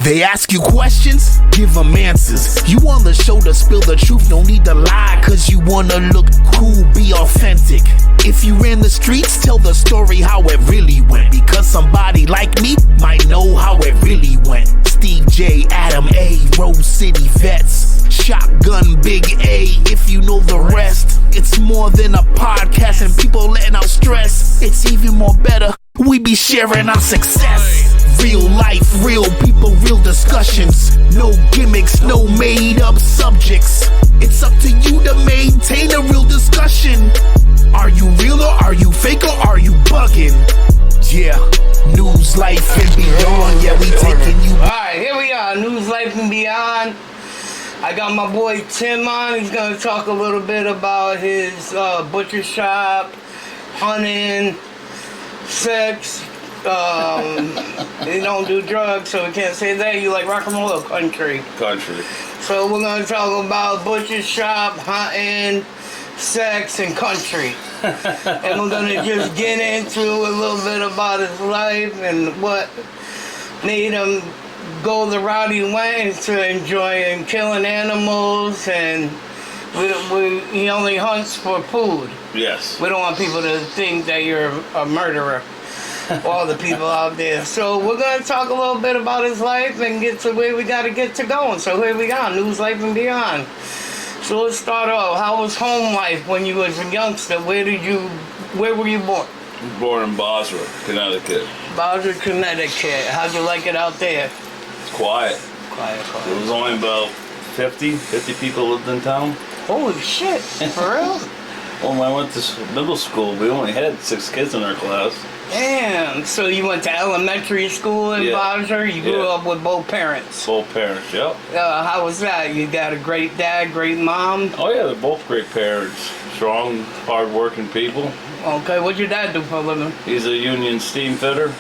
They ask you questions, give them answers. You on the show to spill the truth, no need to lie, cause you wanna look cool, be authentic. If you ran the streets, tell the story how it really went, because somebody like me might know how it really went. Steve J, Adam A, Rose City vets, Shotgun Big A, if you know the rest. It's more than a podcast and people letting out stress. It's even more better, we be sharing our success. Real life, real people, real discussions. No gimmicks, no made up subjects. It's up to you to maintain a real discussion. Are you real or are you fake or are you bugging? Yeah, news, life, and beyond. Yeah, we taking you. Alright, here we are, news, life, and beyond. I got my boy Tim on. He's gonna talk a little bit about his butcher shop, hunting, sex. He don't do drugs, so we can't say that. You like rock and roll or country? Country. So we're gonna talk about butcher shop, hunting, sex, and country. And we're gonna just get into a little bit about his life and what made him go the route he went to enjoying killing animals, and he only hunts for food. Yes. We don't want people to think that you're a murderer. All the people out there. So we're going to talk a little bit about his life and get to where we got to get to going. So here we go, news, life, and beyond. So let's start off. How was home life when you was a youngster? Where were you born? Born in Bosra, Connecticut. Bosra, Connecticut. How'd you like it out there? It's quiet. Quiet. There was only about 50 people lived in town. Holy shit, for real? Well, when I went to middle school, we only had 6 kids in our class. Damn, so you went to elementary school in Bosra? You grew up with both parents? Both parents, yep. How was that? You got a great dad, great mom? Oh yeah, they're both great parents. Strong, hard-working people. Okay, what'd your dad do for a living? He's a union steam fitter,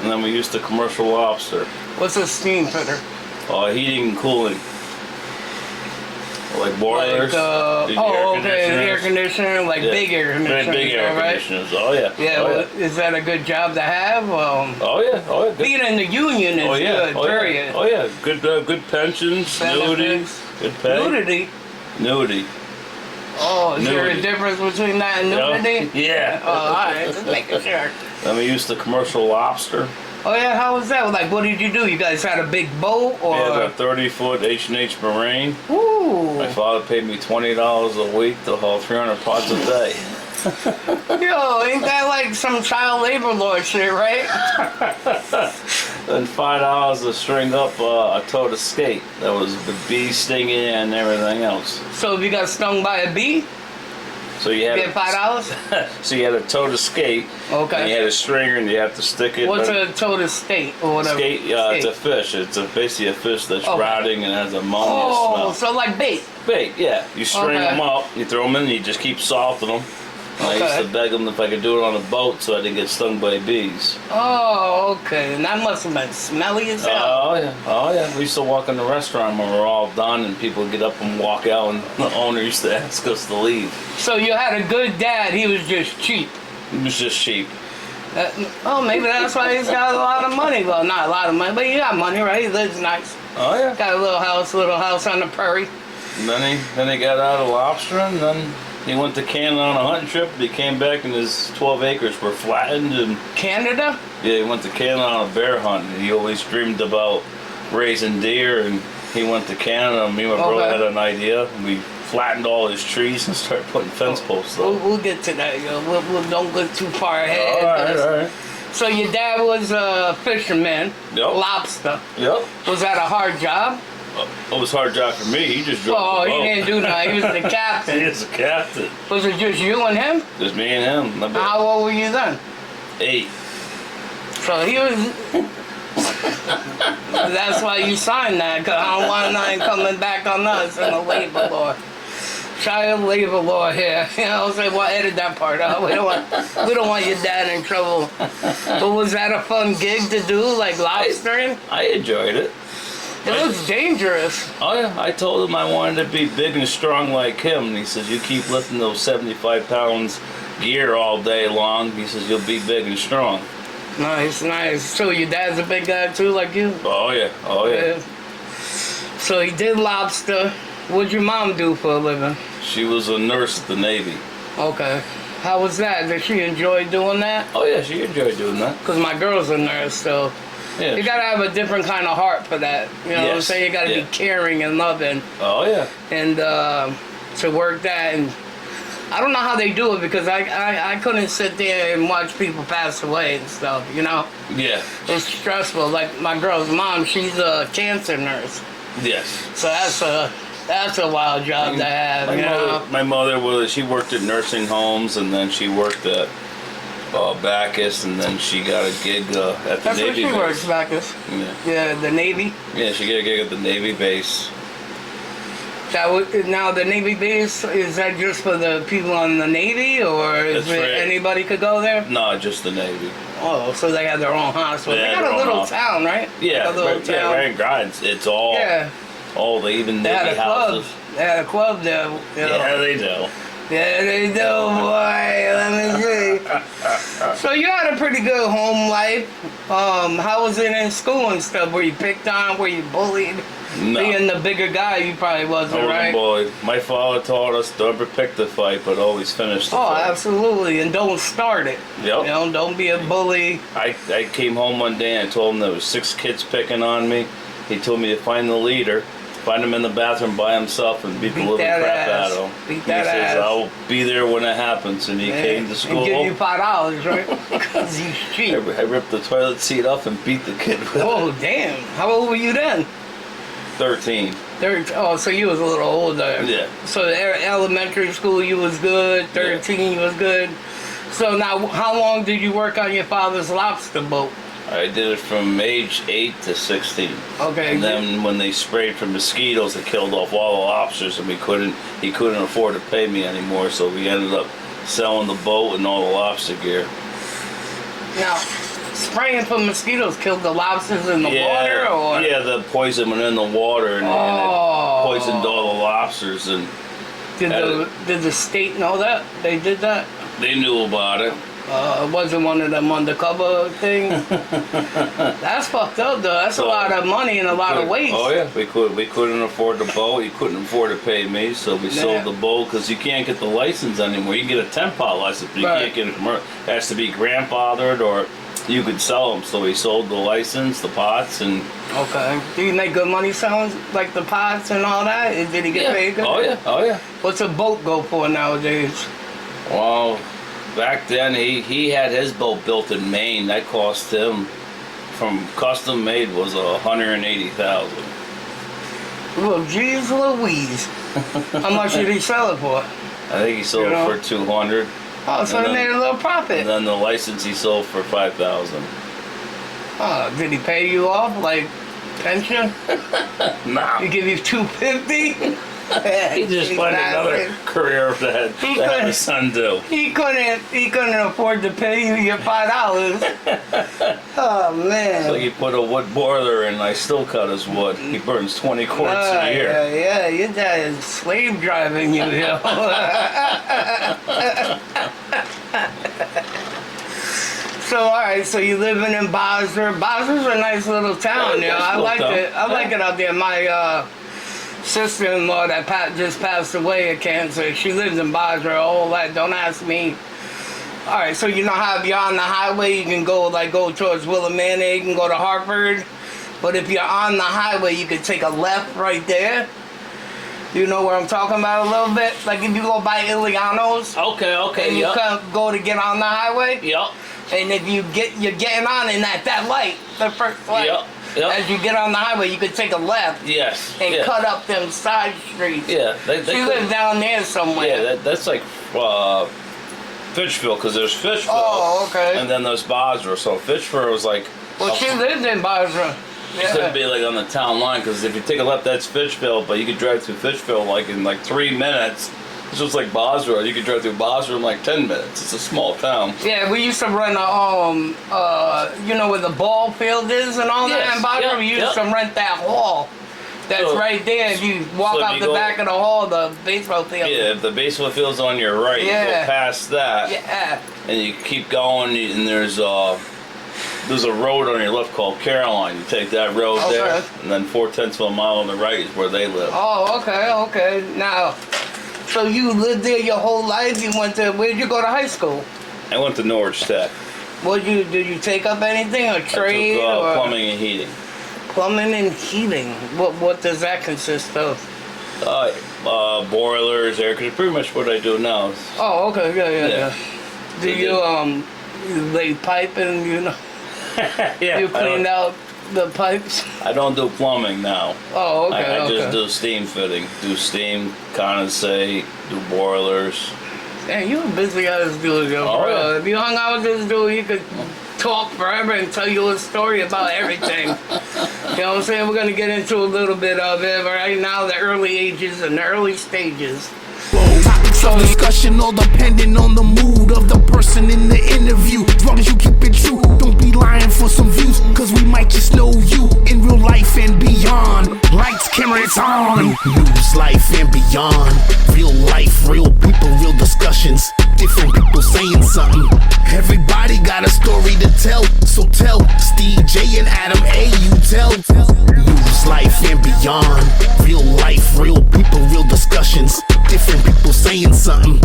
and then we used to commercial lobster. What's a steam fitter? Heating and cooling. Like boilers. Air conditioner, big air conditioners. Big air conditioners, oh yeah. Yeah, is that a good job to have? Oh yeah. Good. Being in the union is good, period. Oh yeah, good pensions, nudity, good pay. Nudity. Oh, is there a difference between that and nudity? Yeah. Oh, alright, just making sure. Then we used to commercial lobster. Oh yeah, how was that? Like, what did you do? You guys had a big boat, or? Yeah, a 30-foot H&H Marine. Ooh. My father paid me $20 a week to haul 300 pots a day. Yo, ain't that like some child labor law shit, right? And $5 to string up a tow to skate. That was the bee stinging and everything else. So if you got stung by a bee? So you had $5? So you had a toe to skate. Okay. And you had a stringer and you have to stick it. What's a toe to skate or whatever? Skate, it's a fish. It's basically a fish that's rotting and has ammonia smell. So like bait? Bait, yeah. You string them up, you throw them in, and you just keep salting them. I used to beg them if I could do it on a boat so I didn't get stung by bees. Oh, okay. And that must have been smelly as hell. Oh, yeah. We used to walk in the restaurant when we were all done and people would get up and walk out and the owner used to ask us to leave. So you had a good dad, he was just cheap. He was just cheap. Maybe that's why he's got a lot of money. Well, not a lot of money, but he got money, right? He lives nice. Oh, yeah. Got a little house on the prairie. And then he got out of lobster and then he went to Canada on a hunting trip. He came back and his 12 acres were flattened. And Canada? Yeah, he went to Canada on a bear hunt. He always dreamed about raising deer, and he went to Canada. And me and my brother had an idea. We flattened all his trees and started putting fence posts up. We'll get to that, yo. We'll don't go too far ahead. All right. So your dad was a fisherman, lobster. Yep. Was that a hard job? It was a hard job for me. He just drove the boat. He didn't do nothing. He was the captain. He was the captain. Was it just you and him? Just me and him. How old were you then? 8. So he was... That's why you signed that, because I don't want nothing coming back on us in the labor law. Child labor law here. You know what I'm saying? Well, edit that part out. We don't want your dad in trouble. But was that a fun gig to do, like lobstering? I enjoyed it. It looks dangerous. Oh yeah, I told him I wanted to be big and strong like him, and he says, you keep lifting those 75 pounds gear all day long, he says, you'll be big and strong. Nice, nice. So your dad's a big guy too, like you? Oh yeah, oh yeah. So he did lobster. What'd your mom do for a living? She was a nurse at the Navy. Okay. How was that? Did she enjoy doing that? Oh yeah, she enjoyed doing that. Because my girl's a nurse, so Yeah. you gotta have a different kind of heart for that. You know what I'm Yes, saying? You gotta yeah. be caring and loving. Oh yeah. And to work that, and I don't know how they do it because I couldn't sit there and watch people pass away and stuff, you know? Yeah. It's stressful. Like my girl's mom, she's a cancer nurse. Yes. So that's a wild job to have, you know? My mother she worked at nursing homes, and then she worked at Bacchus, and then she got a gig at the That's where Navy she base. works, Bacchus. Yeah. Yeah, the Navy. Yeah, she got a gig at the Navy base. Now the Navy base, is that just for the people on the Navy, or is That's it right. anybody could go there? No, just the Navy. Oh, so they have their own hospital. They They have got a their own little hospital. town, right? Yeah, Like a little right, yeah, town. right in Grimes. It's all, Yeah. all the even They had Navy a club. houses. They had a club there. You know. Yeah, they do. Yeah, they do, boy. Let me see. So you had a pretty good home life. How was it in school and stuff? Were you picked on? Were you bullied? No. Being the bigger guy, you probably wasn't, I wasn't right? bullied. My father taught us never pick the fight, but always finish the Oh, fight. absolutely. And don't start it. Yep. You know, don't be a bully. I came home one day and I told him there was 6 kids picking on me. He told me to find the leader, find him in the bathroom by himself, and beat the Beat living that crap ass. out of him. Beat that he says, ass. I'll be there when it happens. And he came to school. And give you $5, right? Because he's cheap. I ripped the toilet seat off and beat the kid with it. Oh, damn. How old were you then? 13. Oh, so you was a little older. Yeah. So elementary school, you was good. 13, you was good. So now, how long did you work on your father's lobster boat? I did it from age 8 to 16. Okay. And then when they sprayed for mosquitoes, it killed off all the lobsters, and he couldn't afford to pay me anymore, so we ended up selling the boat and all the lobster gear. Now, spraying for mosquitoes killed the lobsters in the water, or? Yeah, the poison went in the water, and it poisoned all the lobsters, and Did the state know that? They did that? they knew about it. It wasn't one of them undercover things. That's fucked up, though. That's a lot of money and a lot of waste. Oh yeah, we couldn't afford the boat. He couldn't afford to pay me, so we sold the boat because you can't get the license anymore. You can get a 10-pot license, but you can't get a commercial. It has to be grandfathered, or you could sell them. So we sold the license, the pots, and Okay. Do you make good money selling like the pots and all that? Did he get paid good? Oh yeah, oh yeah. What's a boat go for nowadays? Well, back then he had his boat built in Maine. That cost him, from custom made, was $180,000. Well, geez Louise. How much did he sell it for? I think he sold it for $200. Oh, so he made a little profit. And then the license he sold for $5,000. Oh, did he pay you off like pension? Nah. He give you $250? He just find another career that his son do. He couldn't afford to pay you your $5. Oh man. So you put a wood boiler in, I still cut his wood. He burns 20 quarts a year. Yeah, your dad is slave driving you, yo. So alright, so you living in Basra. Basra's a nice little town, Yeah, yo. nice I little like town. it. I like it out there. My sister-in-law that just passed away of cancer, she lives in Basra. All that. Don't ask me. All right, so you know how if you're on the highway, you can go towards Willamette, you can go to Hartford. But if you're on the highway, you can take a left right there. You know where I'm talking about a little bit? Like if you go by Iliano's. Okay, And you go to get on the highway. Yep. And if you're getting on in that light, the first light. Yep. As you get on the highway, you could take a left. Yes. And yeah. cut up them side streets. Yeah. They She lives down there somewhere. Yeah, that's like Fitchville, because there's Fitchville. Oh, okay. And then there's Basra. So Fitchville was like. Well, she lived in Basra. It could be like on the town line, because if you take a left, that's Fitchville, but you could drive through Fitchville like in like 3 minutes. It's just like Basra. You could drive through Basra in like 10 minutes. It's a small town. Yeah, we used to run you know where the ball field is and all that in Basra? We used to rent that hall. That's right there. If you walk out the back of the hall, the baseball field. Yeah, if the baseball field's on your right, you go past that. Yeah. And you keep going, and there's there's a road on your left called Caroline. You take that road there, and then 4/10 of a mile on the right is where they live. Oh, okay. Now, so you lived there your whole life? You went to, where'd you go to high school? I went to Norwich Tech. Did you take up anything, a trade? I took or plumbing and heating. Plumbing and heating. What does that consist of? Boilers, air conditioning, pretty much what I do now. Oh, okay, yeah. Do you lay pipe and Yeah. you cleaned out the pipes? I don't do plumbing now. Oh, okay. I just do steam fitting. Do steam, condensate, do boilers. Hey, you a busy ass dude, yo, Oh, bro. yeah. If you hung out with this dude, he could talk forever and tell you a story about everything. You know what I'm saying? We're gonna get into a little bit of it, but right now the early ages and the early stages. Topics of discussion all depending on the mood of the person in the interview. As long as you keep it true, don't be lying for some views, cause we might just know you in real life and beyond. Lights, camera, it's on. News, life and beyond. Real life, real people, real discussions. Different people saying something. Everybody got a story to tell, so tell Steve J and Adam A, you tell. News, life and beyond. Real life, real people, real discussions. Different people saying something.